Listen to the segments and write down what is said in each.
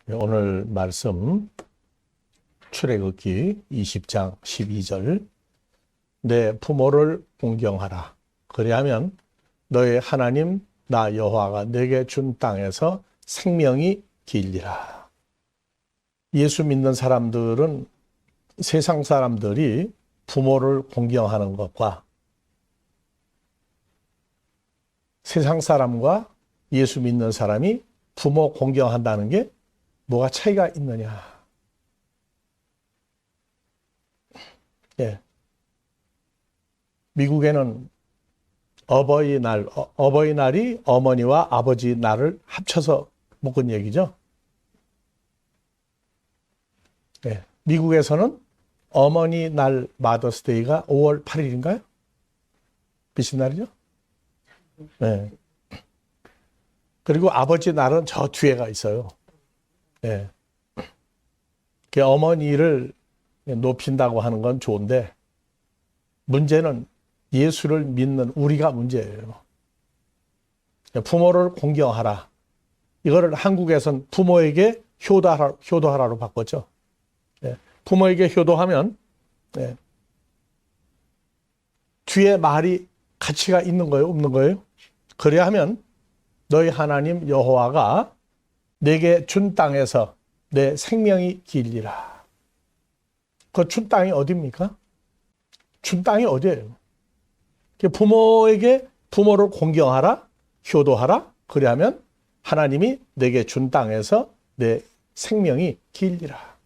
오늘 말씀 출애굽기 20장 12절 내 부모를 공경하라. 그리하면 너의 하나님 나 여호와가 내게 준 땅에서 생명이 길리라. 예수 믿는 사람들은 세상 사람들이 부모를 공경하는 것과 세상 사람과 예수 믿는 사람이 부모 공경한다는 게 뭐가 차이가 있느냐. 예. 미국에는 어버이날이 어머니와 아버지 날을 합쳐서 묶은 얘기죠. 예. 미국에서는 어머니 날 마더스데이가 5월 8일인가요? 비신 날이죠? 예. 그리고 아버지 날은 저 뒤에가 있어요. 예. 어머니를 높인다고 하는 건 좋은데 문제는 예수를 믿는 우리가 문제예요. 부모를 공경하라. 이거를 한국에선 부모에게 효도하라로 바꿨죠. 예. 부모에게 효도하면 예. 뒤에 말이 가치가 있는 거예요? 없는 거예요? 그래야 하면 너희 하나님 여호와가 내게 준 땅에서 내 생명이 길리라. 그 준 땅이 어디입니까? 준 땅이 어디예요? 부모에게 부모를 공경하라, 효도하라. 그리하면 하나님이 내게 준 땅에서 내 생명이 길리라.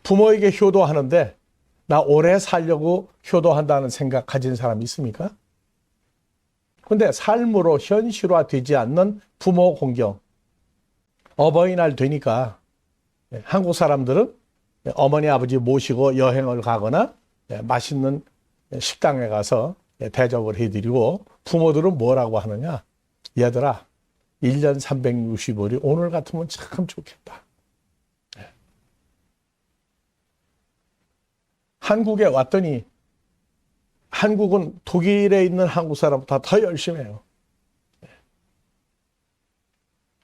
부모에게 효도하는데 나 오래 살려고 효도한다는 생각 가진 사람이 있습니까? 근데 삶으로 현실화되지 않는 부모 공경. 어버이날 되니까 한국 사람들은 어머니 아버지 모시고 여행을 가거나 맛있는 식당에 가서 대접을 해드리고 부모들은 뭐라고 하느냐. 얘들아 1년 365일 오늘 같으면 참 좋겠다. 한국에 왔더니 한국은 독일에 있는 한국 사람보다 더 열심히 해요.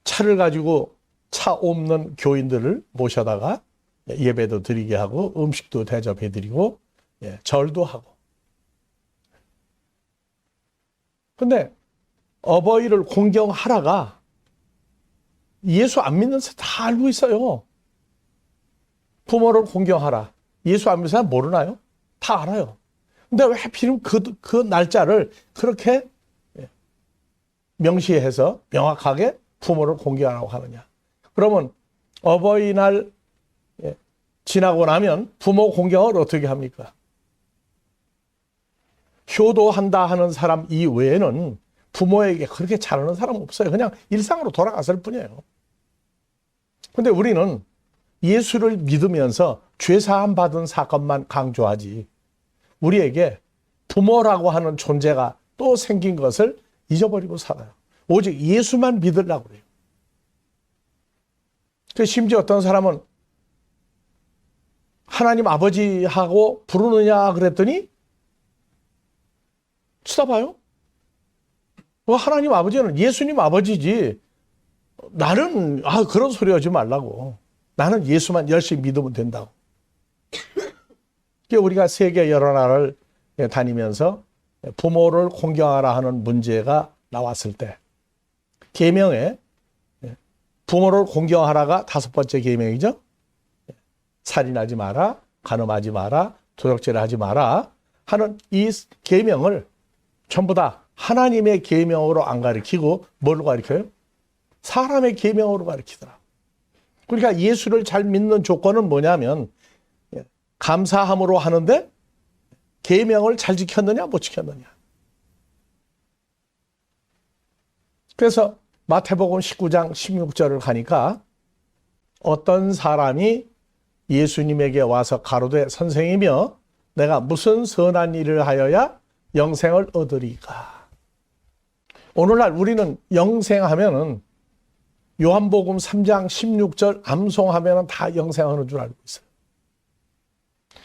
차를 가지고 차 없는 교인들을 모셔다가 예배도 드리게 하고 음식도 대접해 드리고 절도 하고. 근데 어버이를 공경하라가 예수 안 믿는 사람 다 알고 있어요. 부모를 공경하라. 예수 안 믿는 사람 모르나요? 다 알아요. 근데 왜 하필이면 그 날짜를 그렇게 명시해서 명확하게 부모를 공경하라고 하느냐. 그러면 어버이날 지나고 나면 부모 공경을 어떻게 합니까? 효도한다 하는 사람 이외에는 부모에게 그렇게 잘하는 사람 없어요. 그냥 일상으로 돌아갔을 뿐이에요. 근데 우리는 예수를 믿으면서 죄사함 받은 사건만 강조하지 우리에게 부모라고 하는 존재가 또 생긴 것을 잊어버리고 살아요. 오직 예수만 믿으려고 그래요. 심지어 어떤 사람은 하나님 아버지하고 부르느냐 그랬더니 쳐다봐요. 하나님 아버지는 예수님 아버지지. 나는 그런 소리 하지 말라고. 나는 예수만 열심히 믿으면 된다고. 우리가 세계 여러 나라를 다니면서 부모를 공경하라 하는 문제가 나왔을 때 계명에 부모를 공경하라가 5번째 계명이죠. 살인하지 마라, 간음하지 마라, 도적질을 하지 마라 하는 이 계명을 전부 다 하나님의 계명으로 안 가르치고 뭘로 가르쳐요? 사람의 계명으로 가르치더라. 그러니까 예수를 잘 믿는 조건은 뭐냐면 감사함으로 하는데 계명을 잘 지켰느냐 못 지켰느냐. 그래서 마태복음 19장 16절을 가니까 어떤 사람이 예수님에게 와서 가로되 선생이며 내가 무슨 선한 일을 하여야 영생을 얻으리까. 오늘날 우리는 영생하면은 요한복음 3장 16절 암송하면은 다 영생하는 줄 알고 있어요.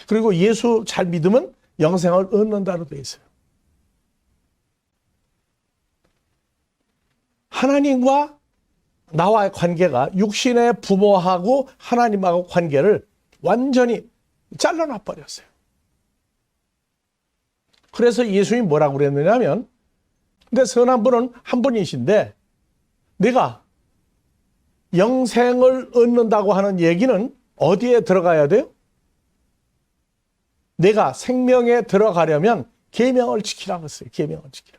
그리고 예수 잘 믿으면 영생을 얻는다로 되어 있어요. 하나님과 나와의 관계가 육신의 부모하고 하나님하고 관계를 완전히 잘라놔 버렸어요. 그래서 예수님이 뭐라고 그랬느냐면, 근데 선한 분은 한 분이신데 내가 영생을 얻는다고 하는 얘기는 어디에 들어가야 돼요? 내가 생명에 들어가려면 계명을 지키라고 했어요. 계명을 지키라.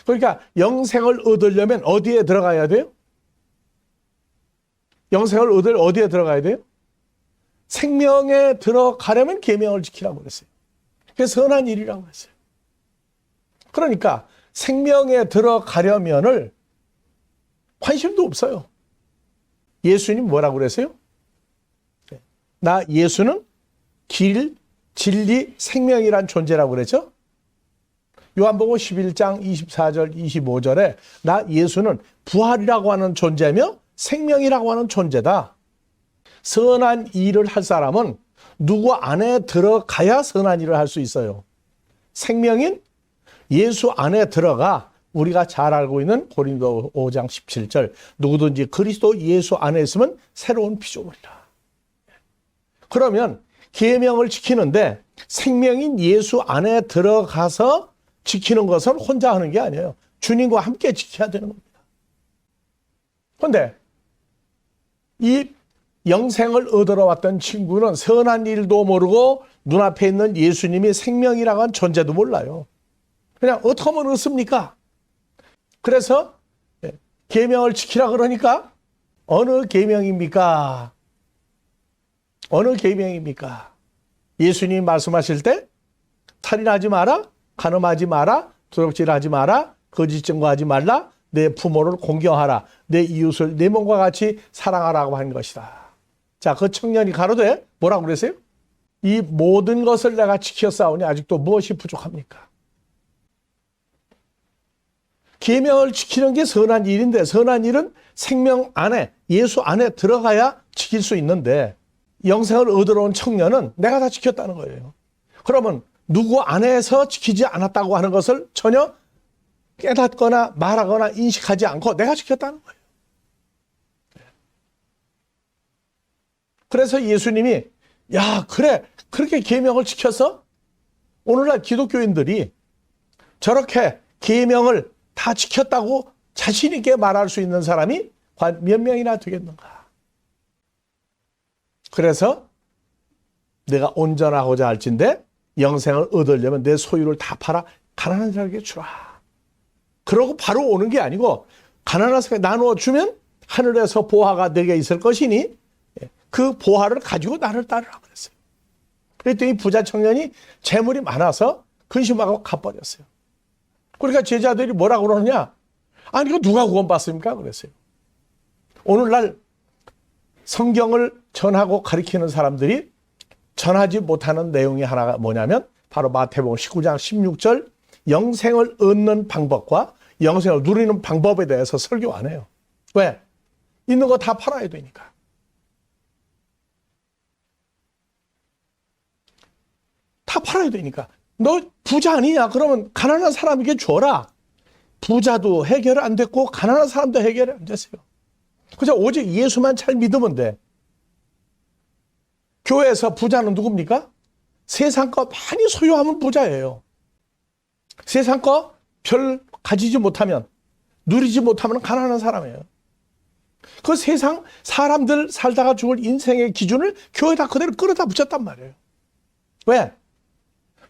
그러니까 영생을 얻으려면 어디에 들어가야 돼요? 영생을 얻을 어디에 들어가야 돼요? 생명에 들어가려면 계명을 지키라고 그랬어요. 그게 선한 일이라고 했어요. 그러니까 생명에 들어가려면을 관심도 없어요. 예수님 뭐라고 그랬어요? 나 예수는 길, 진리, 생명이란 존재라고 그랬죠? 요한복음 11장 24절, 25절에 나 예수는 부활이라고 하는 존재며 생명이라고 하는 존재다. 선한 일을 할 사람은 누구 안에 들어가야 선한 일을 할 수 있어요. 생명인 예수 안에 들어가 우리가 잘 알고 있는 고린도 5장 17절 누구든지 그리스도 예수 안에 있으면 새로운 피조물이라. 그러면 계명을 지키는데 생명인 예수 안에 들어가서 지키는 것은 혼자 하는 게 아니에요. 주님과 함께 지켜야 되는 겁니다. 그런데 이 영생을 얻으러 왔던 친구는 선한 일도 모르고 눈앞에 있는 예수님이 생명이라고 하는 존재도 몰라요. 그냥 어떻게 하면 얻습니까? 그래서 계명을 지키라 그러니까 어느 계명입니까? 어느 계명입니까? 예수님이 말씀하실 때 살인하지 마라, 간음하지 마라, 도둑질하지 마라, 거짓 증거하지 말라, 내 부모를 공경하라, 내 이웃을 내 몸과 같이 사랑하라고 하는 것이다. 자, 그 청년이 가로되 뭐라고 그랬어요? 이 모든 것을 내가 지켰사오니 아직도 무엇이 부족합니까? 계명을 지키는 게 선한 일인데 선한 일은 생명 안에 예수 안에 들어가야 지킬 수 있는데 영생을 얻으러 온 청년은 내가 다 지켰다는 거예요. 그러면 누구 안에서 지키지 않았다고 하는 것을 전혀 깨닫거나 말하거나 인식하지 않고 내가 지켰다는 거예요. 그래서 예수님이 야 그래 그렇게 계명을 지켜서 오늘날 기독교인들이 저렇게 계명을 다 지켰다고 자신 있게 말할 수 있는 사람이 몇 명이나 되겠는가. 그래서 내가 온전하고자 할진대 영생을 얻으려면 내 소유를 다 팔아 가난한 자에게 주라. 그러고 바로 오는 게 아니고 가난한 사람에게 나누어 주면 하늘에서 보화가 내게 있을 것이니 그 보화를 가지고 나를 따르라고 그랬어요. 그랬더니 부자 청년이 재물이 많아서 근심하고 가버렸어요. 그러니까 제자들이 뭐라고 그러느냐? 아니 이거 누가 구원받습니까? 그랬어요. 오늘날 성경을 전하고 가르치는 사람들이 전하지 못하는 내용이 하나가 뭐냐면 바로 마태복음 19장 16절 영생을 얻는 방법과 영생을 누리는 방법에 대해서 설교 안 해요. 왜? 있는 거 다 팔아야 되니까. 다 팔아야 되니까. 너 부자 아니냐? 그러면 가난한 사람에게 줘라. 부자도 해결 안 됐고 가난한 사람도 해결 안 됐어요. 그저 오직 예수만 잘 믿으면 돼. 교회에서 부자는 누굽니까? 세상 거 많이 소유하면 부자예요. 세상 거 별 가지지 못하면 누리지 못하면 가난한 사람이에요. 그 세상 사람들 살다가 죽을 인생의 기준을 교회에다 그대로 끌어다 붙였단 말이에요. 왜?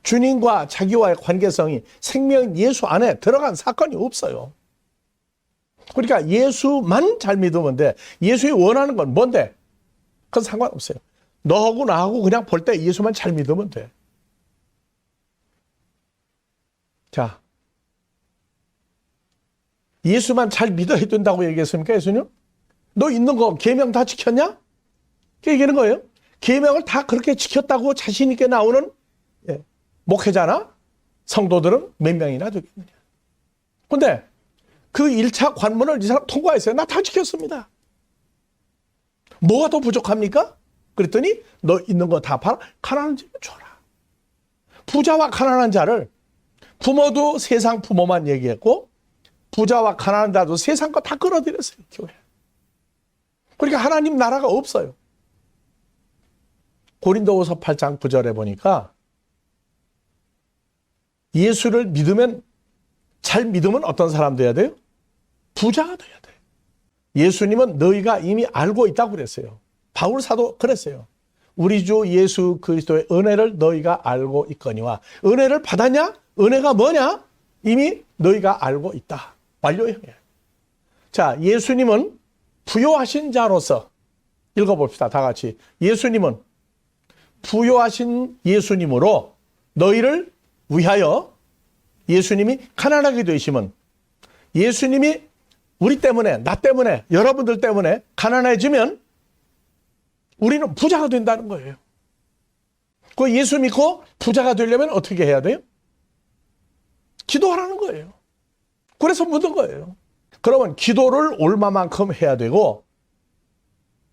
주님과 자기와의 관계성이 생명 예수 안에 들어간 사건이 없어요. 그러니까 예수만 잘 믿으면 돼. 예수이 원하는 건 뭔데? 그건 상관없어요. 너하고 나하고 그냥 볼 때 예수만 잘 믿으면 돼. 자, 예수만 잘 믿어야 된다고 얘기했습니까, 예수님? 너 있는 거 계명 다 지켰냐? 그 얘기하는 거예요. 계명을 다 그렇게 지켰다고 자신 있게 나오는 목회자나 성도들은 몇 명이나 되겠느냐. 근데 그 1차 관문을 이 사람 통과했어요. 나 다 지켰습니다. 뭐가 더 부족합니까? 그랬더니 너 있는 거 다 팔아 가난한 자에게 줘라. 부자와 가난한 자를 부모도 세상 부모만 얘기했고 부자와 가난한 자도 세상 거 다 끌어들였어요. 교회. 그러니까 하나님 나라가 없어요. 고린도후서 8장 9절에 보니까 예수를 믿으면, 잘 믿으면 어떤 사람 돼야 돼요? 부자가 돼야 돼요. 예수님은 너희가 이미 알고 있다고 그랬어요. 바울 사도 그랬어요. 우리 주 예수 그리스도의 은혜를 너희가 알고 있거니와. 은혜를 받았냐? 은혜가 뭐냐? 이미 너희가 알고 있다. 완료형이에요. 자, 예수님은 부요하신 자로서, 읽어봅시다. 다 같이. 예수님은 부요하신 예수님으로 너희를 위하여, 예수님이 가난하게 되심은, 예수님이 우리 때문에, 나 때문에, 여러분들 때문에 가난해지면 우리는 부자가 된다는 거예요. 그 예수 믿고 부자가 되려면 어떻게 해야 돼요? 기도하라는 거예요. 그래서 묻은 거예요. 그러면 기도를 얼마만큼 해야 되고,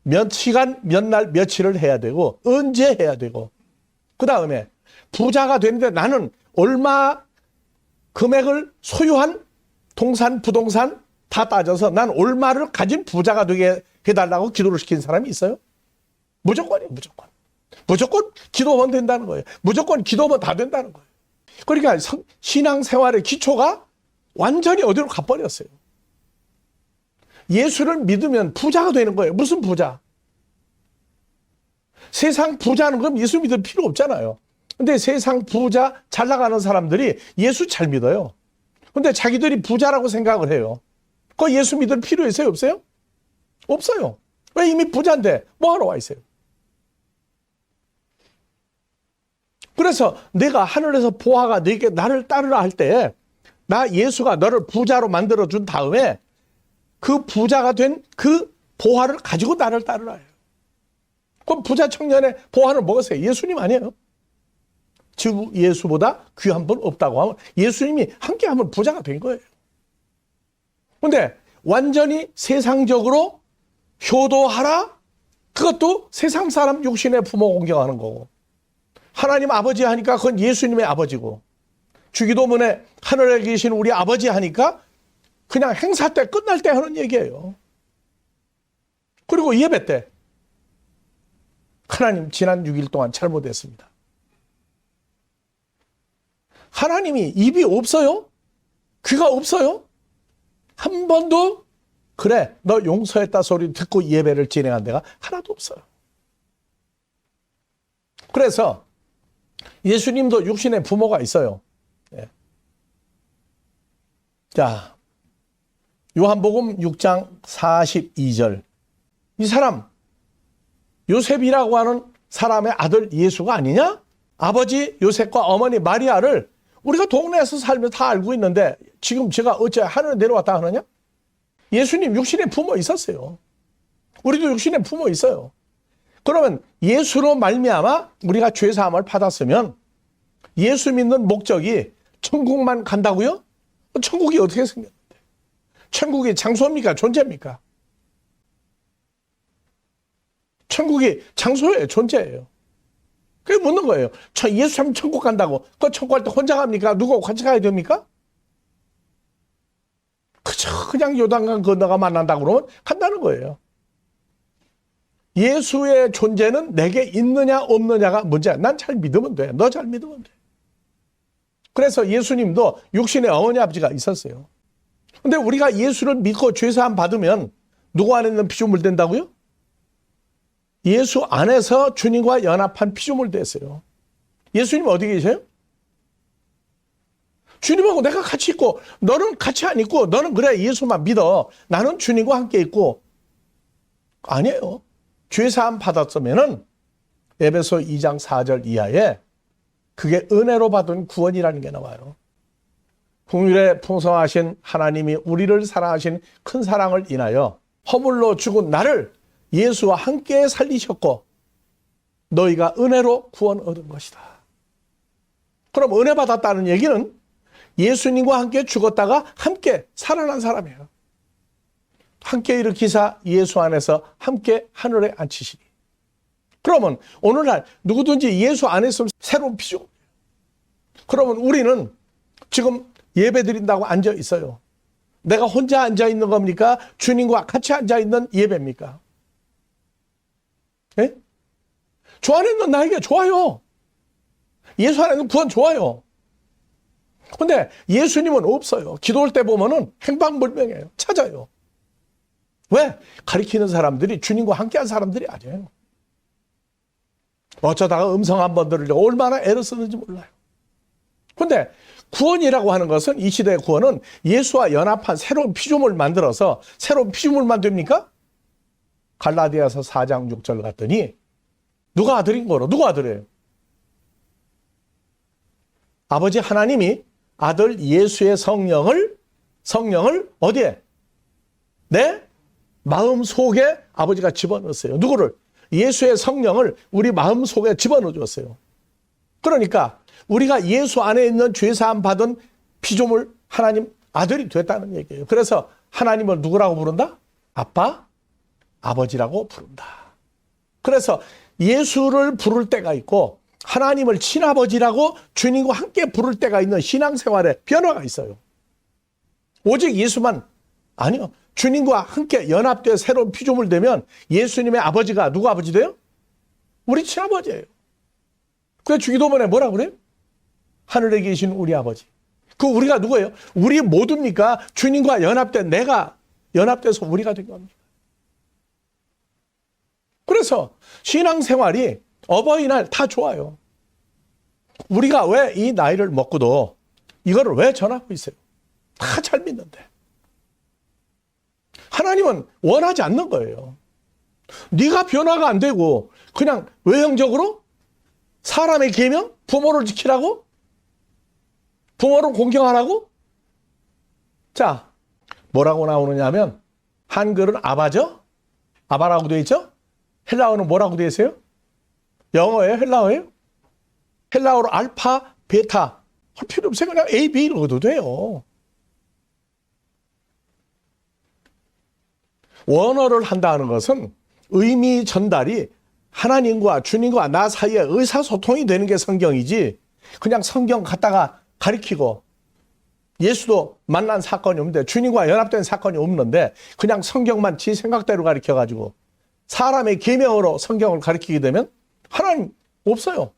몇 시간, 몇 날, 며칠을 해야 되고, 언제 해야 되고, 그 다음에 부자가 되는데 나는 얼마 금액을 소유한 동산, 부동산 다 따져서 난 얼마를 가진 부자가 되게 해달라고 기도를 시킨 사람이 있어요? 무조건이에요, 무조건. 무조건 기도하면 된다는 거예요. 무조건 기도하면 다 된다는 거예요. 그러니까 신앙생활의 기초가 완전히 어디로 가버렸어요. 예수를 믿으면 부자가 되는 거예요. 무슨 부자? 세상 부자는 그럼 예수 믿을 필요 없잖아요. 근데 세상 부자 잘 나가는 사람들이 예수 잘 믿어요. 근데 자기들이 부자라고 생각을 해요. 그 예수 믿을 필요 있어요? 없어요? 없어요. 왜? 이미 부자인데 뭐하러 와 있어요? 그래서 내가 하늘에서 보아가 너에게 나를 따르라 할 때, 나 예수가 너를 부자로 만들어준 다음에 그 부자가 된 그 보화를 가지고 나를 따르라 해요. 그럼 부자 청년의 보화는 뭐겠어요? 예수님 아니에요? 주 예수보다 귀한 분 없다고 하면 예수님이 함께하면 부자가 된 거예요. 근데 완전히 세상적으로 효도하라? 그것도 세상 사람 육신의 부모 공경하는 거고, 하나님 아버지 하니까 그건 예수님의 아버지고, 주기도문에 하늘에 계신 우리 아버지 하니까 그냥 행사 때 끝날 때 하는 얘기예요. 그리고 예배 때 하나님 지난 6일 동안 잘못했습니다. 하나님이 입이 없어요? 귀가 없어요? 한 번도 그래 너 용서했다 소리 듣고 예배를 진행한 데가 하나도 없어요. 그래서 예수님도 육신의 부모가 있어요. 예. 자, 요한복음 6장 42절. 이 사람 요셉이라고 하는 사람의 아들 예수가 아니냐? 아버지 요셉과 어머니 마리아를 우리가 동네에서 살면서 다 알고 있는데 지금 제가 어째 하늘에 내려왔다 하느냐? 예수님 육신의 부모 있었어요. 우리도 육신의 부모 있어요. 그러면 예수로 말미암아 우리가 죄사함을 받았으면 예수 믿는 목적이 천국만 간다고요? 천국이 어떻게 생겼는데? 천국이 장소입니까? 존재입니까? 천국이 장소예요, 존재예요. 그게 묻는 거예요. 예수 참 천국 간다고. 그 천국 갈 때 혼자 갑니까? 누구하고 같이 가야 됩니까? 그냥 요단강 건너가 만난다고 그러면 간다는 거예요. 예수의 존재는 내게 있느냐 없느냐가 문제야. 난 잘 믿으면 돼. 너 잘 믿으면 돼. 그래서 예수님도 육신의 어머니 아버지가 있었어요. 근데 우리가 예수를 믿고 죄사함 받으면 누구 안에 있는 피조물 된다고요? 예수 안에서 주님과 연합한 피조물 됐어요. 예수님 어디 계세요? 주님하고 내가 같이 있고 너는 같이 안 있고 너는 그래 예수만 믿어. 나는 주님과 함께 있고. 아니에요. 죄사함 받았으면은 에베소 2장 4절 이하에 그게 은혜로 받은 구원이라는 게 나와요. 긍휼에 풍성하신 하나님이 우리를 사랑하신 큰 사랑을 인하여 허물로 죽은 나를 예수와 함께 살리셨고 너희가 은혜로 구원 얻은 것이다. 그럼 은혜 받았다는 얘기는 예수님과 함께 죽었다가 함께 살아난 사람이에요. 함께 일으키사 예수 안에서 함께 하늘에 앉히시니. 그러면 오늘날 누구든지 예수 안에 있으면 새로운 피조. 그러면 우리는 지금 예배 드린다고 앉아 있어요. 내가 혼자 앉아 있는 겁니까? 주님과 같이 앉아 있는 예배입니까? 주 안에 있는 나에게 좋아요. 예수 안에 있는 구원 좋아요. 근데 예수님은 없어요. 기도할 때 보면은 행방불명이에요. 찾아요. 왜? 가리키는 사람들이 주님과 함께한 사람들이 아니에요. 어쩌다가 음성 한번 들으려고 얼마나 애를 쓰는지 몰라요. 근데 구원이라고 하는 것은, 이 시대의 구원은 예수와 연합한 새로운 피조물 만들어서, 새로운 피조물만 됩니까? 갈라디아서 4장 6절 갔더니 누가 아들인 거로? 누가 아들이에요? 아버지 하나님이 아들 예수의 성령을 어디에? 내 마음 속에 아버지가 집어넣었어요. 누구를? 예수의 성령을 우리 마음 속에 집어넣어 줬어요. 그러니까 우리가 예수 안에 있는 죄사함 받은 피조물 하나님 아들이 됐다는 얘기예요. 그래서 하나님을 누구라고 부른다? 아빠, 아버지라고 부른다. 그래서 예수를 부를 때가 있고 하나님을 친아버지라고 주님과 함께 부를 때가 있는 신앙생활에 변화가 있어요. 오직 예수만 아니요. 주님과 함께 연합되어 새로운 피조물 되면 예수님의 아버지가 누구 아버지 돼요? 우리 친아버지예요. 그래서 주기도문에 뭐라고 그래요? 하늘에 계신 우리 아버지. 그 우리가 누구예요? 우리 모두입니까? 주님과 연합된 내가 연합돼서 우리가 된 겁니다. 그래서 신앙생활이 어버이날 다 좋아요. 우리가 왜 이 나이를 먹고도 이거를 왜 전하고 있어요? 다 잘 믿는데. 하나님은 원하지 않는 거예요. 네가 변화가 안 되고 그냥 외형적으로 사람의 계명, 부모를 지키라고? 부모를 공경하라고? 자, 뭐라고 나오느냐 하면 한글은 아바죠? 아바라고 되어 있죠? 헬라어는 뭐라고 되어 있어요? 영어예요? 헬라어예요? 헬라어로 알파, 베타 할 필요 없어요. 그냥 A, B 읽어도 돼요. 원어를 한다는 것은 의미 전달이 하나님과 주님과 나 사이에 의사소통이 되는 게 성경이지, 그냥 성경 갖다가 가리키고 예수도 만난 사건이 없는데 주님과 연합된 사건이 없는데 그냥 성경만 지 생각대로 가리켜가지고 사람의 계명으로 성경을 가리키게 되면 하나님 없어요.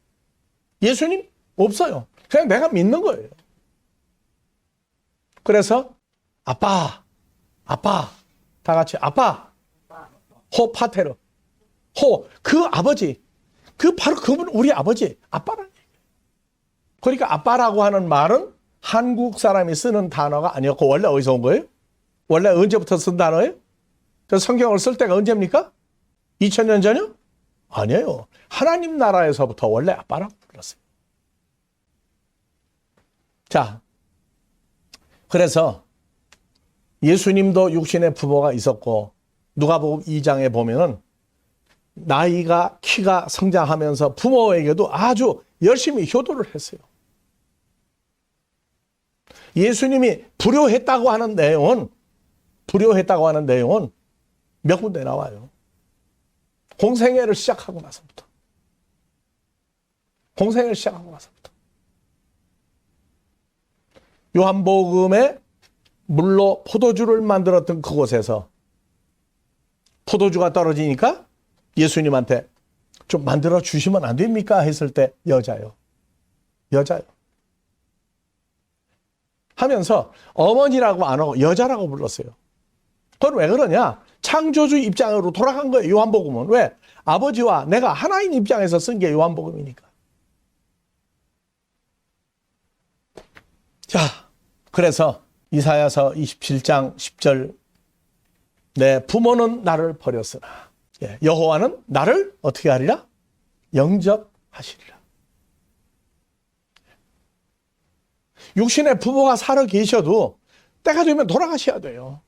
예수님 없어요. 그냥 내가 믿는 거예요. 그래서 아빠 다 같이 아빠 호 파테르 호 그 아버지 바로 그분 우리 아버지 아빠라는 얘기예요. 그러니까 아빠라고 하는 말은 한국 사람이 쓰는 단어가 아니었고 원래 어디서 온 거예요? 원래 언제부터 쓴 단어예요? 그 성경을 쓸 때가 언제입니까? 2000년 전이요? 아니에요. 하나님 나라에서부터 원래 아빠라고 불렀어요. 자, 그래서 예수님도 육신의 부모가 있었고 누가복음 2장에 보면은 나이가 키가 성장하면서 부모에게도 아주 열심히 효도를 했어요. 예수님이 불효했다고 하는 내용은 몇 군데 나와요. 공생애를 시작하고 나서부터. 요한복음에 물로 포도주를 만들었던 그곳에서 포도주가 떨어지니까 예수님한테 좀 만들어 주시면 안 됩니까? 했을 때 여자요. 하면서 어머니라고 안 하고 여자라고 불렀어요. 그건 왜 그러냐? 창조주 입장으로 돌아간 거예요. 요한복음은. 왜? 아버지와 내가 하나인 입장에서 쓴 게 요한복음이니까. 자, 그래서 이사야서 27장 10절 내 부모는 나를 버렸으나 여호와는 나를 어떻게 하리라? 영접하시리라. 육신의 부모가 살아 계셔도 때가 되면 돌아가셔야 돼요.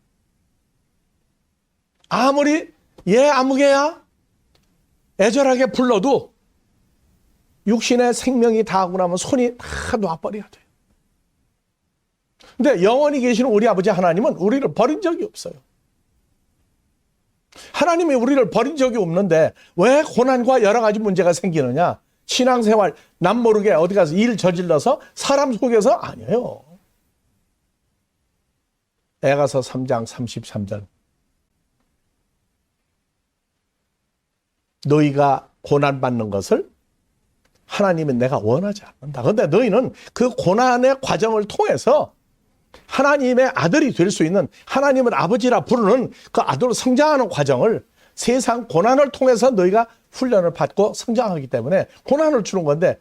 아무리 얘 아무개야 애절하게 불러도 육신의 생명이 다하고 나면 손이 다 놔버려야 돼요. 근데 영원히 계시는 우리 아버지 하나님은 우리를 버린 적이 없어요. 하나님이 우리를 버린 적이 없는데 왜 고난과 여러 가지 문제가 생기느냐? 신앙생활 남모르게 어디 가서 일 저질러서 사람 속에서 아니에요. 에가서 3장 33절 너희가 고난받는 것을 하나님은 내가 원하지 않는다. 그런데 너희는 그 고난의 과정을 통해서 하나님의 아들이 될 수 있는, 하나님을 아버지라 부르는 그 아들로 성장하는 과정을, 세상 고난을 통해서 너희가 훈련을 받고 성장하기 때문에 고난을 주는 건데,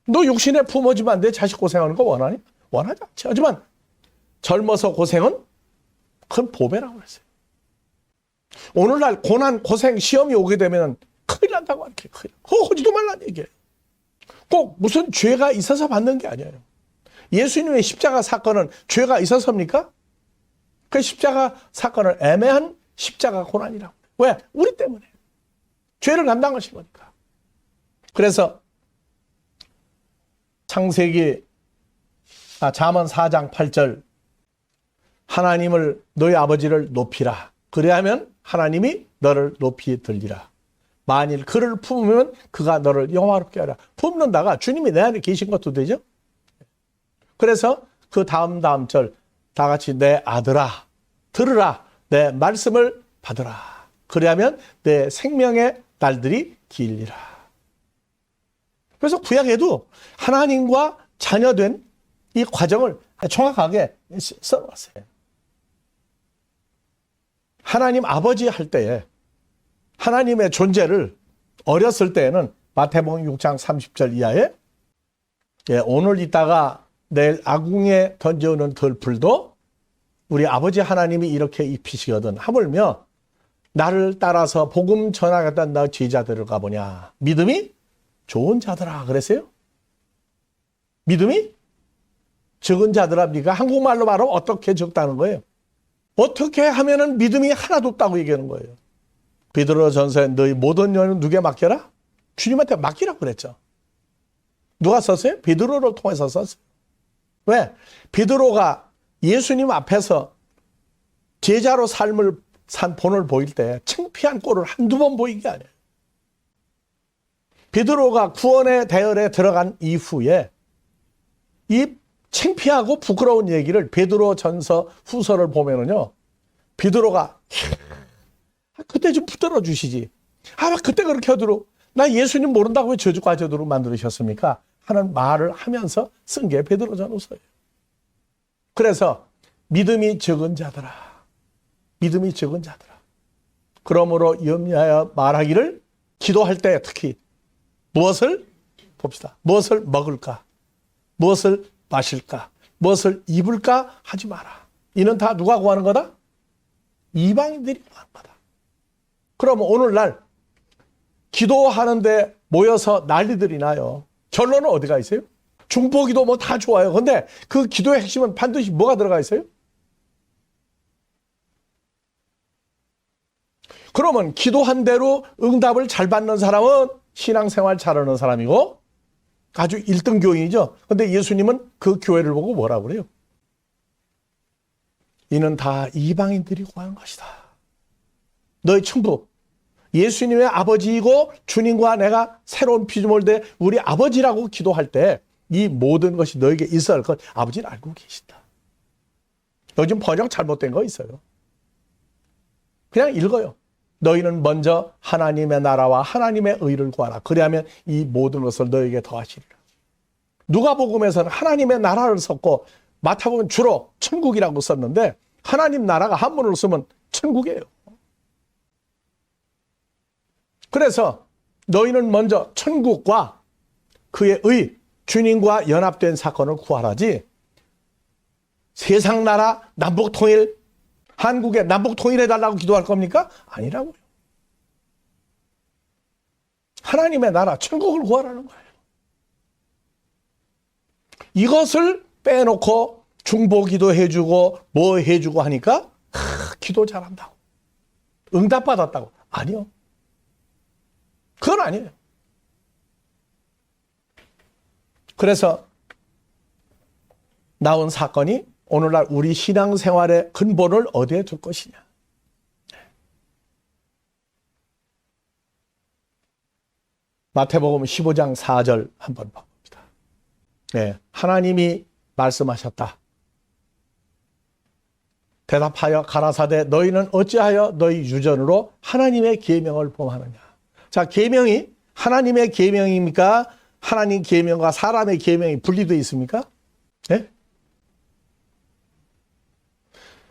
너 육신의 부모지만 내 자식 고생하는 거 원하니? 원하지 않지. 하지만 젊어서 고생은 큰 보배라고 그랬어요. 오늘날 고난, 고생, 시험이 오게 되면 큰일 난다고 하는 게 큰일. 그거 하지도 말라는 얘기예요. 꼭 무슨 죄가 있어서 받는 게 아니에요. 예수님의 십자가 사건은 죄가 있어서입니까? 그 십자가 사건을 애매한 십자가 고난이라고. 왜? 우리 때문에. 죄를 감당하신 거니까. 그래서 창세기 잠언 4장 8절, 하나님을, 너희 아버지를 높이라. 그래야면 하나님이 너를 높이 들리라. 만일 그를 품으면 그가 너를 영화롭게 하라. 품는다가 주님이 내 안에 계신 것도 되죠. 그래서 그 다음 절 다 같이 내 아들아 들으라, 내 말씀을 받으라. 그래야면 내 생명의 날들이 길리라. 그래서 구약에도 하나님과 자녀된 이 과정을 정확하게 써놨어요. 하나님 아버지 할 때에 하나님의 존재를 어렸을 때에는 마태복음 6장 30절 이하에 오늘 있다가 내일 아궁에 던져오는 덜풀도 우리 아버지 하나님이 이렇게 입히시거든. 하물며 나를 따라서 복음 전하겠다는 너 제자들을 가보냐. 믿음이 좋은 자들아 그랬어요. 믿음이 적은 자들아입니까? 한국말로 말하면 어떻게 적다는 거예요? 어떻게 하면은 믿음이 하나도 없다고 얘기하는 거예요. 베드로전서에 너희 모든 일은 누구에 맡겨라? 주님한테 맡기라고 그랬죠. 누가 썼어요? 베드로를 통해서 썼어요. 왜? 베드로가 예수님 앞에서 제자로 삶을 산 본을 보일 때 창피한 꼴을 한두 번 보인 게 아니에요. 베드로가 구원의 대열에 들어간 이후에 이 창피하고 부끄러운 얘기를 베드로전서 후서를 보면은요, 베드로가 그때 좀 붙들어 주시지. 그때 그렇게 하도록, 나 예수님 모른다고 왜 저주까지 하도록 만들으셨습니까? 하는 말을 하면서 쓴 게 베드로전후서예요. 그래서 믿음이 적은 자들아, 믿음이 적은 자들아. 그러므로 염려하여 말하기를, 기도할 때 특히 무엇을 봅시다. 무엇을 먹을까? 무엇을 마실까? 무엇을 입을까? 하지 마라. 이는 다 누가 구하는 거다? 이방인들이 구하는 거다. 그러면 오늘날 기도하는데 모여서 난리들이 나요. 결론은 어디가 있어요? 중보기도 뭐 다 좋아요. 근데 그 기도의 핵심은 반드시 뭐가 들어가 있어요? 그러면 기도한 대로 응답을 잘 받는 사람은 신앙생활 잘하는 사람이고 아주 1등 교인이죠. 근데 예수님은 그 교회를 보고 뭐라고 그래요? 이는 다 이방인들이 구하는 것이다. 너희 천부, 예수님의 아버지이고 주님과 내가 새로운 피조물 대 우리 아버지라고 기도할 때 이 모든 것이 너에게 있어야 할 것 아버지는 알고 계신다. 요즘 번역 잘못된 거 있어요. 그냥 읽어요. 너희는 먼저 하나님의 나라와 하나님의 의를 구하라. 그리하면 이 모든 것을 너에게 더하시리라. 누가복음에서는 하나님의 나라를 썼고 마태복음은 주로 천국이라고 썼는데 하나님 나라가 한문으로 쓰면 천국이에요. 그래서 너희는 먼저 천국과 그의 의, 주님과 연합된 사건을 구하라지 세상 나라 남북 통일, 한국에 남북 통일해달라고 기도할 겁니까? 아니라고요. 하나님의 나라, 천국을 구하라는 거예요. 이것을 빼놓고 중보기도 해주고 뭐 해주고 하니까 기도 잘한다고, 응답받았다고. 아니요. 그건 아니에요. 그래서 나온 사건이 오늘날 우리 신앙생활의 근본을 어디에 둘 것이냐. 마태복음 15장 4절 한번 봐봅니다. 네, 하나님이 말씀하셨다. 대답하여 가라사대 너희는 어찌하여 너희 유전으로 하나님의 계명을 범하느냐. 자, 계명이 하나님의 계명입니까? 하나님 계명과 사람의 계명이 분리되어 있습니까? 네?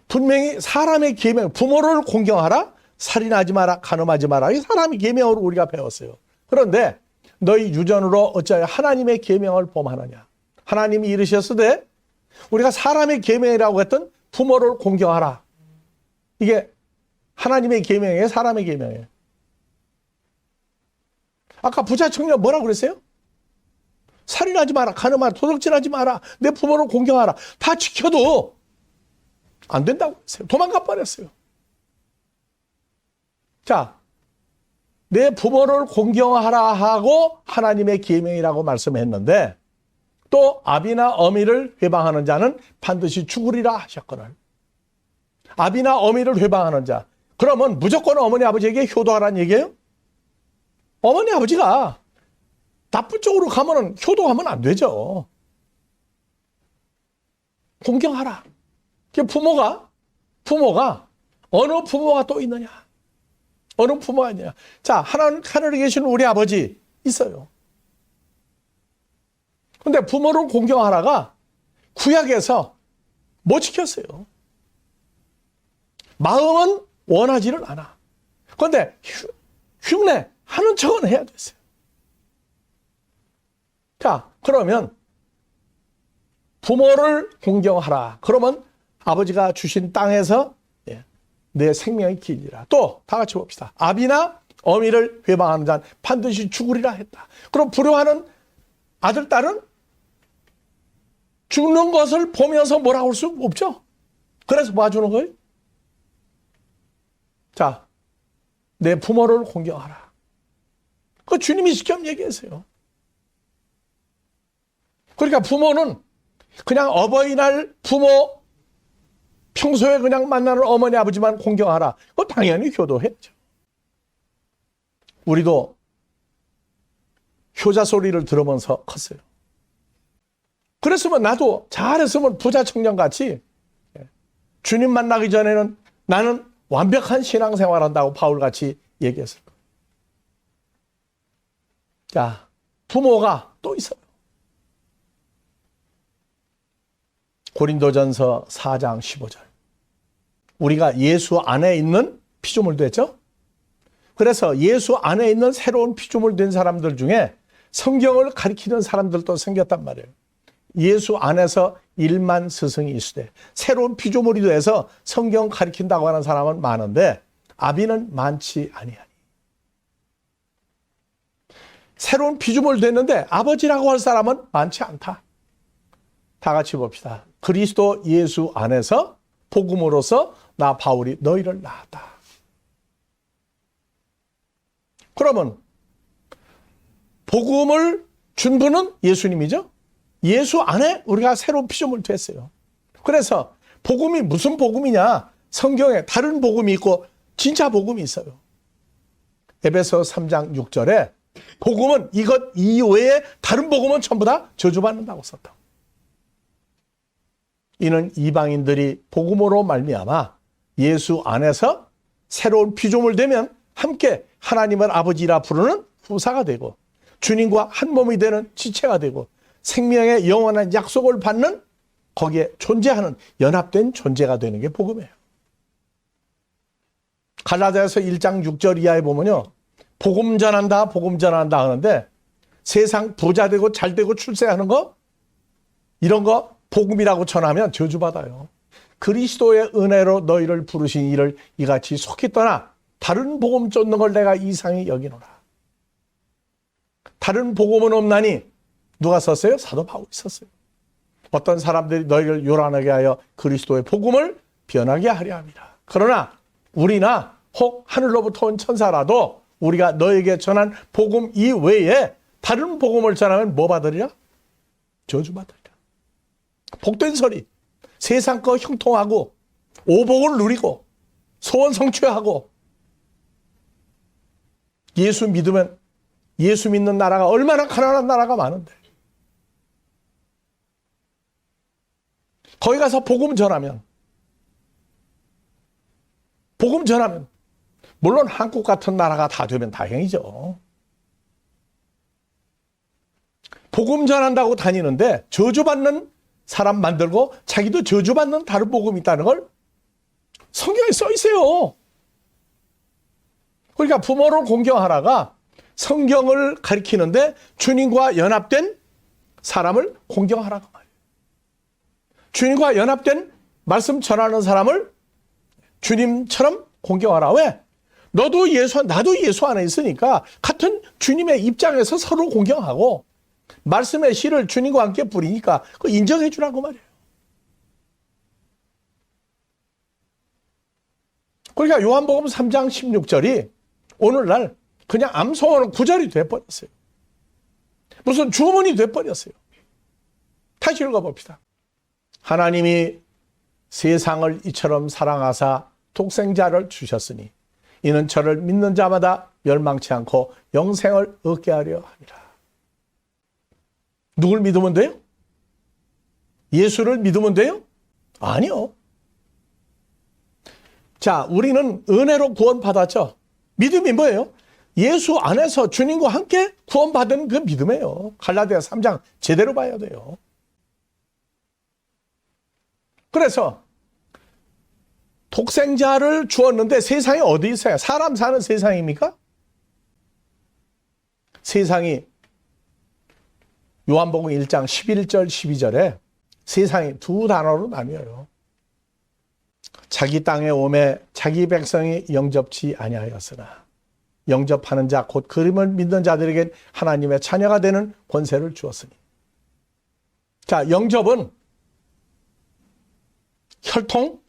분명히 사람의 계명, 부모를 공경하라, 살인하지 마라, 간음하지 마라. 이 사람의 계명으로 우리가 배웠어요. 그런데 너희 유전으로 어찌하여 하나님의 계명을 범하느냐. 하나님이 이르셨으되 우리가 사람의 계명이라고 했던 부모를 공경하라. 이게 하나님의 계명이에요, 사람의 계명이에요? 아까 부자 청년 뭐라고 그랬어요? 살인하지 마라, 간음하라, 도둑질하지 마라, 내 부모를 공경하라. 다 지켜도 안 된다고 했어요. 도망가 버렸어요. 자, 내 부모를 공경하라 하고 하나님의 계명이라고 말씀했는데 또 아비나 어미를 회방하는 자는 반드시 죽으리라 하셨거늘. 아비나 어미를 회방하는 자. 그러면 무조건 어머니 아버지에게 효도하라는 얘기예요? 어머니 아버지가 나쁜 쪽으로 가면은 효도하면 안 되죠. 공경하라. 부모가 어느 부모가 또 있느냐? 어느 부모가 있느냐? 자, 하늘에 계신 우리 아버지 있어요. 근데 부모를 공경하라가 구약에서 못 지켰어요. 마음은 원하지를 않아. 그런데 흉내 하는 척은 해야 됐어요. 자, 그러면 부모를 공경하라. 그러면 아버지가 주신 땅에서 내 생명이 길리라. 또 다 같이 봅시다. 아비나 어미를 회방하는 자는 반드시 죽으리라 했다. 그럼 불효하는 아들, 딸은 죽는 것을 보면서 뭐라고 할 수 없죠. 그래서 봐주는 거예요. 자, 내 부모를 공경하라. 그 주님이 직접 얘기했어요. 그러니까 부모는 그냥 어버이날 부모 평소에 그냥 만나는 어머니 아버지만 공경하라. 그거 당연히 효도했죠. 우리도 효자 소리를 들으면서 컸어요. 그랬으면 나도 잘했으면 부자 청년같이 주님 만나기 전에는 나는 완벽한 신앙생활 한다고 바울같이 얘기했을 거예요. 자, 부모가 또 있어요. 고린도전서 4장 15절. 우리가 예수 안에 있는 피조물도 했죠? 그래서 예수 안에 있는 새로운 피조물 된 사람들 중에 성경을 가리키는 사람들도 생겼단 말이에요. 예수 안에서 1만 스승이 있으되 새로운 피조물이 돼서 성경 가리킨다고 하는 사람은 많은데 아비는 많지 아니하니. 새로운 피조물 됐는데 아버지라고 할 사람은 많지 않다. 다 같이 봅시다. 그리스도 예수 안에서 복음으로서 나 바울이 너희를 낳았다. 그러면 복음을 준 분은 예수님이죠. 예수 안에 우리가 새로운 피조물 됐어요. 그래서 복음이 무슨 복음이냐? 성경에 다른 복음이 있고 진짜 복음이 있어요. 에베소 3장 6절에 복음은 이것 이외에 다른 복음은 전부 다 저주받는다고 썼다. 이는 이방인들이 복음으로 말미암아 예수 안에서 새로운 피조물 되면 함께 하나님을 아버지라 부르는 후사가 되고 주님과 한 몸이 되는 지체가 되고 생명의 영원한 약속을 받는 거기에 존재하는 연합된 존재가 되는 게 복음이에요. 갈라디아서 1장 6절 이하에 보면요. 복음 전한다 하는데 세상 부자 되고 잘 되고 출세하는 거 이런 거 복음이라고 전하면 저주받아요. 그리스도의 은혜로 너희를 부르신 이를 이같이 속히 떠나 다른 복음 쫓는 걸 내가 이상히 여기노라. 다른 복음은 없나니 누가 썼어요? 사도 바울이 썼어요. 어떤 사람들이 너희를 요란하게 하여 그리스도의 복음을 변하게 하려 합니다. 그러나 우리나 혹 하늘로부터 온 천사라도 우리가 너에게 전한 복음 이외에 다른 복음을 전하면 뭐 받으리라? 저주받으리라. 복된 소리, 세상 거 형통하고 오복을 누리고 소원 성취하고 예수 믿으면 예수 믿는 나라가 얼마나 가난한 나라가 많은데 거기 가서 복음 전하면 물론 한국 같은 나라가 다 되면 다행이죠. 복음 전한다고 다니는데 저주받는 사람 만들고 자기도 저주받는 다른 복음이 있다는 걸 성경에 써 있어요. 그러니까 부모를 공경하라가 성경을 가리키는데 주님과 연합된 사람을 공경하라고 말이에요. 주님과 연합된 말씀 전하는 사람을 주님처럼 공경하라. 왜? 나도 예수 안에 있으니까 같은 주님의 입장에서 서로 공경하고 말씀의 씨를 주님과 함께 부리니까 그거 인정해 주라고 말이에요. 그러니까 요한복음 3장 16절이 오늘날 그냥 암송어는 구절이 돼버렸어요. 무슨 주문이 돼버렸어요. 다시 읽어봅시다. 하나님이 세상을 이처럼 사랑하사 독생자를 주셨으니 이는 저를 믿는 자마다 멸망치 않고 영생을 얻게 하려 함이라. 누굴 믿으면 돼요? 예수를 믿으면 돼요? 아니요. 자, 우리는 은혜로 구원받았죠. 믿음이 뭐예요? 예수 안에서 주님과 함께 구원받은 그 믿음이에요. 갈라디아 3장 제대로 봐야 돼요. 그래서 독생자를 주었는데 세상이 어디 있어요? 사람 사는 세상입니까? 세상이 요한복음 1장 11절 12절에 세상이 두 단어로 나뉘어요. 자기 땅에 오매 자기 백성이 영접치 아니하였으나 영접하는 자 곧 그림을 믿는 자들에겐 하나님의 자녀가 되는 권세를 주었으니. 자, 영접은 혈통,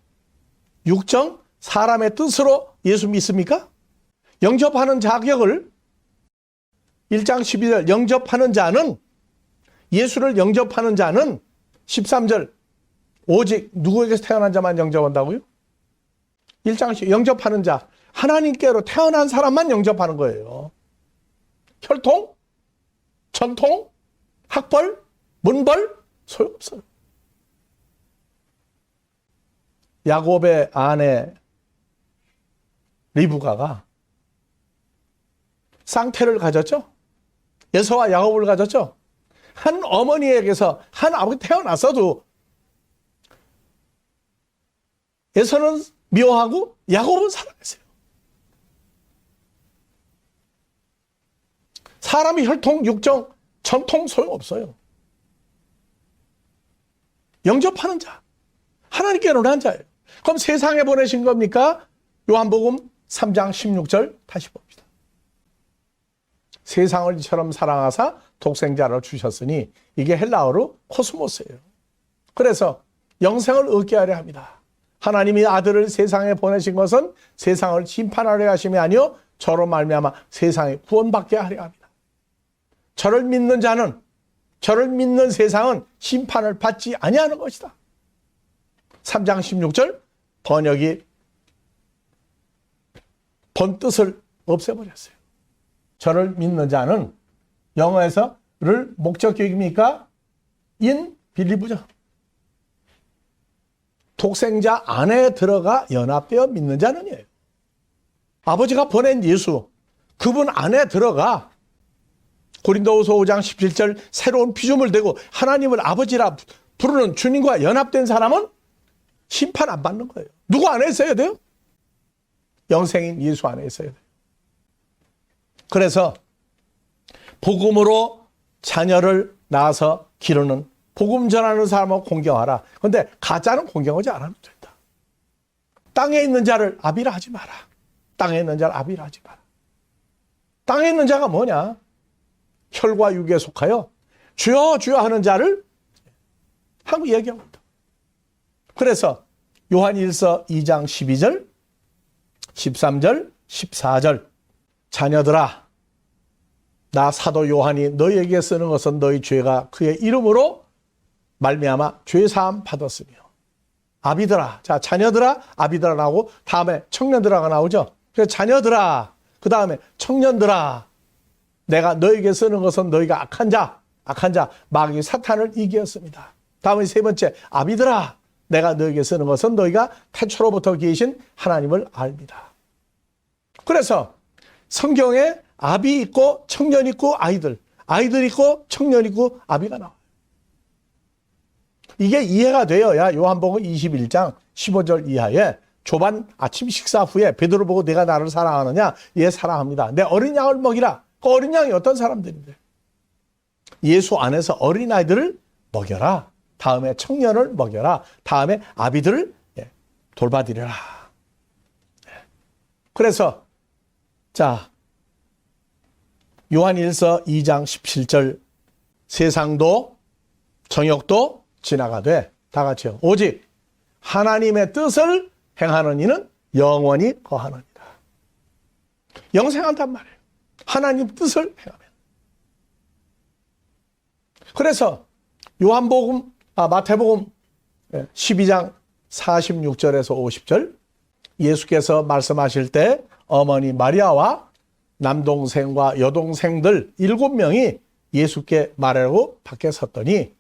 육정, 사람의 뜻으로 예수 믿습니까? 영접하는 자격을 1장 12절 영접하는 자는 예수를 영접하는 자는 13절 오직 누구에게서 태어난 자만 영접한다고요? 1장 영접하는 자 하나님께로 태어난 사람만 영접하는 거예요. 혈통, 전통, 학벌, 문벌 소용없어요. 야곱의 아내 리브가가 쌍태를 가졌죠. 에서와 야곱을 가졌죠. 한 어머니에게서 한 아버지 태어났어도 에서는 미워하고 야곱은 사랑했어요. 사람이 혈통, 육정, 전통 소용없어요. 영접하는 자, 하나님께로 난 자예요. 그럼 세상에 보내신 겁니까? 요한복음 3장 16절 다시 봅시다. 세상을 이처럼 사랑하사 독생자를 주셨으니 이게 헬라어로 코스모스예요. 그래서 영생을 얻게 하려 합니다. 하나님이 아들을 세상에 보내신 것은 세상을 심판하려 하심이 아니요 저로 말미암아 세상에 구원받게 하려 합니다. 저를 믿는 자는 저를 믿는 세상은 심판을 받지 아니하는 것이다. 3장 16절 번역이 본 뜻을 없애버렸어요. 저를 믿는 자는 영어에서 를 목적격입니까? 인 빌리브죠. 독생자 안에 들어가 연합되어 믿는 자는이에요. 아버지가 보낸 예수 그분 안에 들어가 고린도후서 5장 17절 새로운 피조물 되고 하나님을 아버지라 부르는 주님과 연합된 사람은 심판 안 받는 거예요. 누구 안에 있어야 돼요? 영생인 예수 안에 있어야 돼요. 그래서 복음으로 자녀를 낳아서 기르는 복음 전하는 사람을 공경하라. 그런데 가짜는 공경하지 않아도 된다. 땅에 있는 자를 아비라 하지 마라. 땅에 있는 자를 아비라 하지 마라. 땅에 있는 자가 뭐냐? 혈과 육에 속하여 주여 주여 하는 자를 하고 얘기하고 있다. 그래서 요한일서 2장 12절, 13절, 14절 자녀들아 나 사도 요한이 너희에게 쓰는 것은 너희 죄가 그의 이름으로 말미암아 죄사함 받았으며 아비들아 자 자녀들아 아비들아 나오고 다음에 청년들아가 나오죠. 그래서 자녀들아 그 다음에 청년들아 내가 너희에게 쓰는 것은 너희가 악한 자 마귀 사탄을 이기었습니다. 다음에 세 번째 아비들아 내가 너희에게 쓰는 것은 너희가 태초로부터 계신 하나님을 압니다. 그래서 성경에 아비 있고 청년 있고 아이들 아이들 있고 청년 있고 아비가 나와요. 이게 이해가 되어야 요한복음 21장 15절 이하에 조반 아침 식사 후에 베드로 보고 내가 나를 사랑하느냐? 예, 사랑합니다. 내 어린 양을 먹이라. 그 어린 양이 어떤 사람들인데? 예수 안에서 어린아이들을 먹여라. 다음에 청년을 먹여라. 다음에 아비들을 돌봐드려라. 그래서 자, 요한일서 2장 17절 세상도 정욕도 지나가되 다 같이요. 오직 하나님의 뜻을 행하는 이는 영원히 거하느니라. 영생한단 말이에요. 하나님 뜻을 행하면. 그래서 마태복음 12장 46절에서 50절 예수께서 말씀하실 때 어머니 마리아와 남동생과 여동생들 7명이 예수께 말하고 밖에 섰더니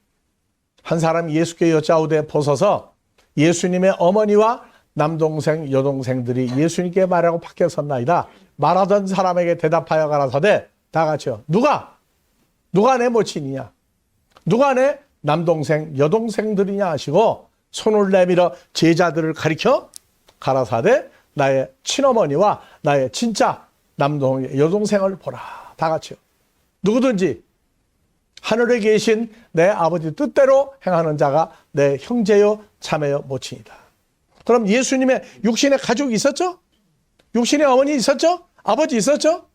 한 사람이 예수께 여짜오되 보소서 예수님의 어머니와 남동생 여동생들이 예수님께 말하고 밖에 섰나이다. 말하던 사람에게 대답하여 가라사대 다 같이요. 누가 내 모친이냐? 누가 내 남동생 여동생들이냐 하시고 손을 내밀어 제자들을 가리켜 가라사대 나의 친어머니와 나의 진짜 여동생을 보라. 다 같이요. 누구든지 하늘에 계신 내 아버지 뜻대로 행하는 자가 내 형제요 자매요 모친이다. 그럼 예수님의 육신의 가족이 있었죠? 육신의 어머니 있었죠? 아버지 있었죠?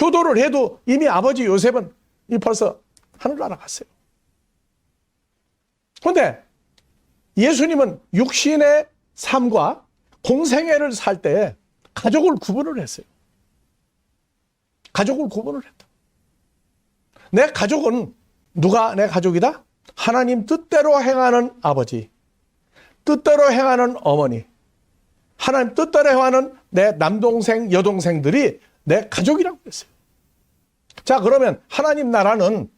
효도를 해도 이미 아버지 요셉은 벌써 하늘나라 갔어요. 그런데 예수님은 육신의 삶과 공생애를 살 때 가족을 구분을 했어요. 가족을 구분을 했다. 내 가족은 누가 내 가족이다? 하나님 뜻대로 행하는 아버지, 뜻대로 행하는 어머니, 하나님 뜻대로 행하는 내 남동생, 여동생들이 내 가족이라고 했어요. 자, 그러면 하나님 나라는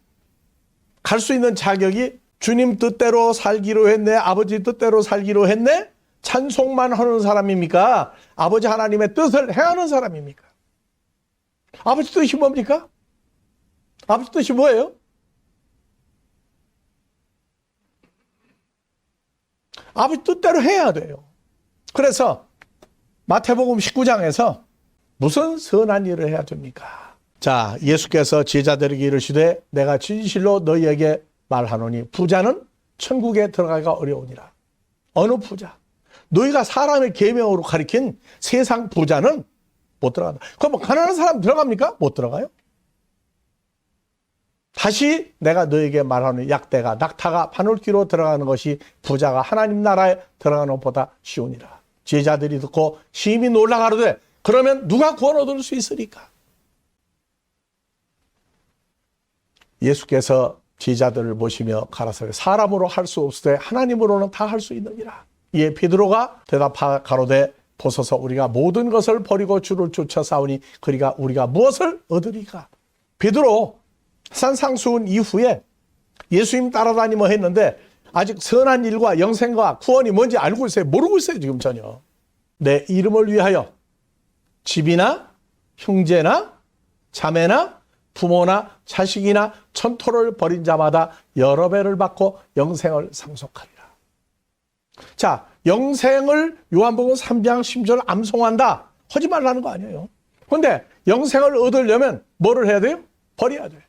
갈 수 있는 자격이 주님 뜻대로 살기로 했네, 아버지 뜻대로 살기로 했네, 찬송만 하는 사람입니까? 아버지 하나님의 뜻을 행하는 사람입니까? 아버지 뜻이 뭡니까? 아버지 뜻이 뭐예요? 아버지 뜻대로 해야 돼요. 그래서 마태복음 19장에서 무슨 선한 일을 해야 됩니까? 자, 예수께서 제자들에게 이르시되 내가 진실로 너희에게 말하노니 부자는 천국에 들어가기가 어려우니라. 어느 부자? 너희가 사람의 계명으로 가리킨 세상 부자는 못 들어간다. 그럼 가난한 사람 들어갑니까? 못 들어가요. 다시 내가 너에게 말하는 약대가 낙타가 바늘귀로 들어가는 것이 부자가 하나님 나라에 들어가는 것보다 쉬우니라. 제자들이 듣고 심히 놀라가로되 그러면 누가 구원 얻을 수 있으리까? 예수께서 제자들을 보시며 가라사대 사람으로 할 수 없으되 하나님으로는 다 할 수 있느니라. 이에 베드로가 대답하 가로되 보소서 우리가 모든 것을 버리고 주를 쫓아 싸우니 그리가 우리가 무엇을 얻으리까? 베드로 산상수훈 이후에 예수님 따라다니며 했는데 아직 선한 일과 영생과 구원이 뭔지 알고 있어요? 모르고 있어요 지금 전혀. 내 이름을 위하여 집이나 형제나 자매나 부모나 자식이나 천토를 벌인 자마다 여러 배를 받고 영생을 상속하리라. 자, 영생을 요한복음 3장 10절 암송한다. 하지 말라는 거 아니에요. 그런데 영생을 얻으려면 뭐를 해야 돼요? 버려야 돼요.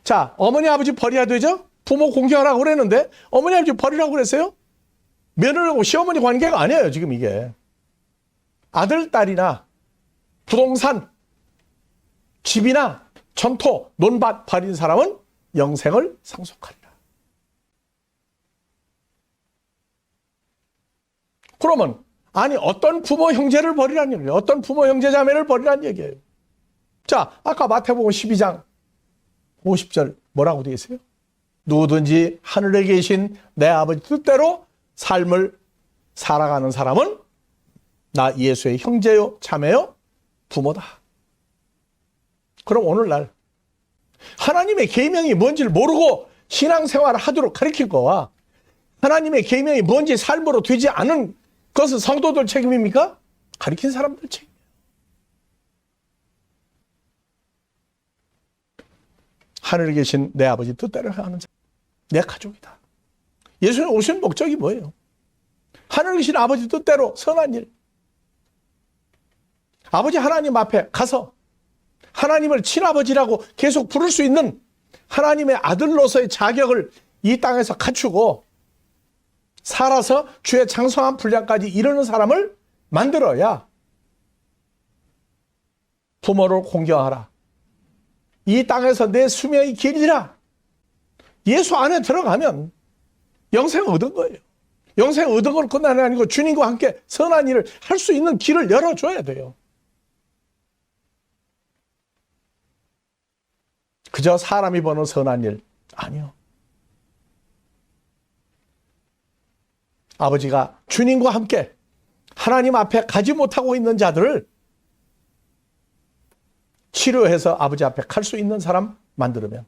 자, 어머니 아버지 버려야 되죠? 부모 공경하라고 그랬는데 어머니 아버지 버리라고 그랬어요? 며느리하고 시어머니 관계가 아니에요 지금 이게. 아들 딸이나 부동산 집이나 전토 논밭 버린 사람은 영생을 상속하리라. 그러면 아니 어떤 부모 형제를 버리라는 얘기예요. 어떤 부모 형제 자매를 버리라는 얘기예요. 자, 아까 마태복음 12장 50절 뭐라고 되어 있어요? 누구든지 하늘에 계신 내 아버지 뜻대로 삶을 살아가는 사람은 나 예수의 형제요 자매요 부모다. 그럼 오늘날 하나님의 계명이 뭔지를 모르고 신앙생활을 하도록 가르칠 거와 하나님의 계명이 뭔지 삶으로 되지 않은 그것은 성도들 책임입니까? 가르친 사람들 책임이에요. 하늘에 계신 내 아버지 뜻대로 행하는 자, 내 가족이다. 예수님 오신 목적이 뭐예요? 하늘에 계신 아버지 뜻대로 선한 일. 아버지 하나님 앞에 가서 하나님을 친아버지라고 계속 부를 수 있는 하나님의 아들로서의 자격을 이 땅에서 갖추고 살아서 주의 장성한 분량까지 이르는 사람을 만들어야 부모를 공경하라. 이 땅에서 내 수명이 길이라. 예수 안에 들어가면 영생 얻은 거예요. 영생 얻은 걸 끝나는 게 아니고 주님과 함께 선한 일을 할 수 있는 길을 열어줘야 돼요. 그저 사람이 보는 선한 일 아니요. 아버지가 주님과 함께 하나님 앞에 가지 못하고 있는 자들을 치료해서 아버지 앞에 갈 수 있는 사람 만들면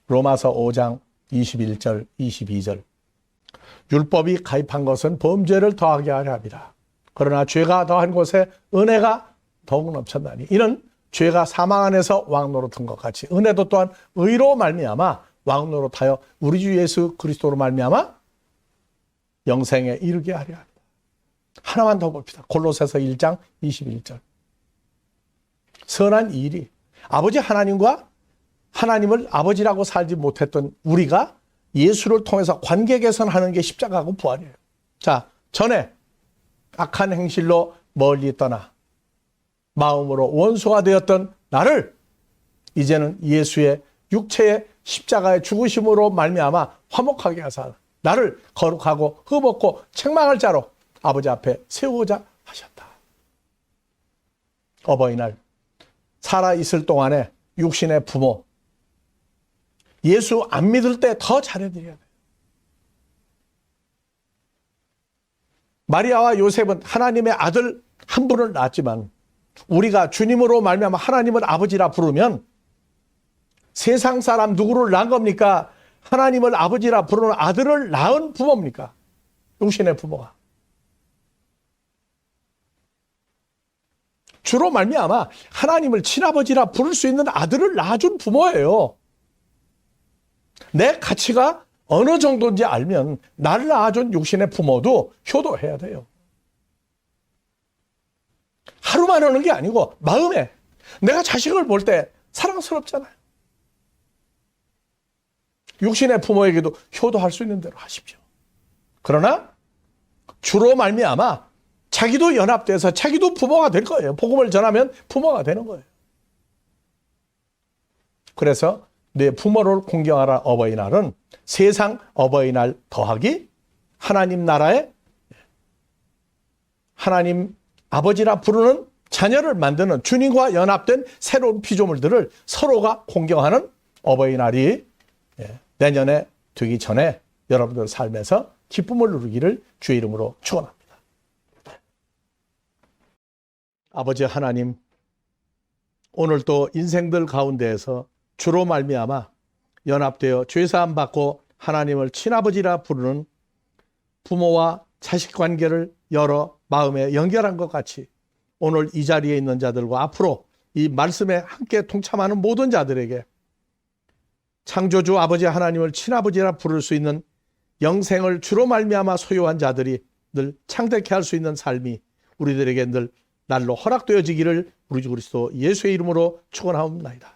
로마서 5장 21절 22절 율법이 가입한 것은 범죄를 더하게 하려 함이라. 그러나 죄가 더한 곳에 은혜가 더욱 넘쳤나니 이는 죄가 사망 안에서 왕노릇한 것 같이 은혜도 또한 의로 말미암아 왕노릇하여 우리 주 예수 그리스도로 말미암아 영생에 이르게 하려 합니다. 하나만 더 봅시다. 골로새서 1장 21절. 선한 일이 아버지 하나님과 하나님을 아버지라고 살지 못했던 우리가 예수를 통해서 관계 개선하는 게 십자가고 부활이에요. 자, 전에 악한 행실로 멀리 떠나 마음으로 원수가 되었던 나를 이제는 예수의 육체의 십자가의 죽으심으로 말미암아 화목하게 하사 나를 거룩하고 흠없고 책망할 자로 아버지 앞에 세우고자 하셨다. 어버이날 살아있을 동안에 육신의 부모 예수 안 믿을 때 더 잘해드려야 돼요. 마리아와 요셉은 하나님의 아들 한 분을 낳았지만 우리가 주님으로 말미암아 하나님을 아버지라 부르면 세상 사람 누구를 낳은 겁니까? 하나님을 아버지라 부르는 아들을 낳은 부모입니까? 육신의 부모가. 주로 말미암아 하나님을 친아버지라 부를 수 있는 아들을 낳아준 부모예요. 내 가치가 어느 정도인지 알면 나를 낳아준 육신의 부모도 효도해야 돼요. 하루만 하는 게 아니고 마음에 내가 자식을 볼 때 사랑스럽잖아요. 육신의 부모에게도 효도할 수 있는 대로 하십시오. 그러나 주로 말미암아 자기도 연합돼서 자기도 부모가 될 거예요. 복음을 전하면 부모가 되는 거예요. 그래서 내 부모를 공경하라 어버이날은 세상 어버이날 더하기 하나님 나라에 하나님 아버지라 부르는 자녀를 만드는 주님과 연합된 새로운 피조물들을 서로가 공경하는 어버이날이 내년에 되기 전에 여러분들 삶에서 기쁨을 누리기를 주의 이름으로 축원합니다. 아버지 하나님, 오늘도 인생들 가운데에서 주로 말미암아 연합되어 죄사함 받고 하나님을 친아버지라 부르는 부모와 자식 관계를 여러 마음에 연결한 것 같이 오늘 이 자리에 있는 자들과 앞으로 이 말씀에 함께 동참하는 모든 자들에게 창조주 아버지 하나님을 친아버지라 부를 수 있는 영생을 주로 말미암아 소유한 자들이 늘 창대케 할 수 있는 삶이 우리들에게 늘 날로 허락되어지기를 우리 주 그리스도 예수의 이름으로 축원하옵나이다.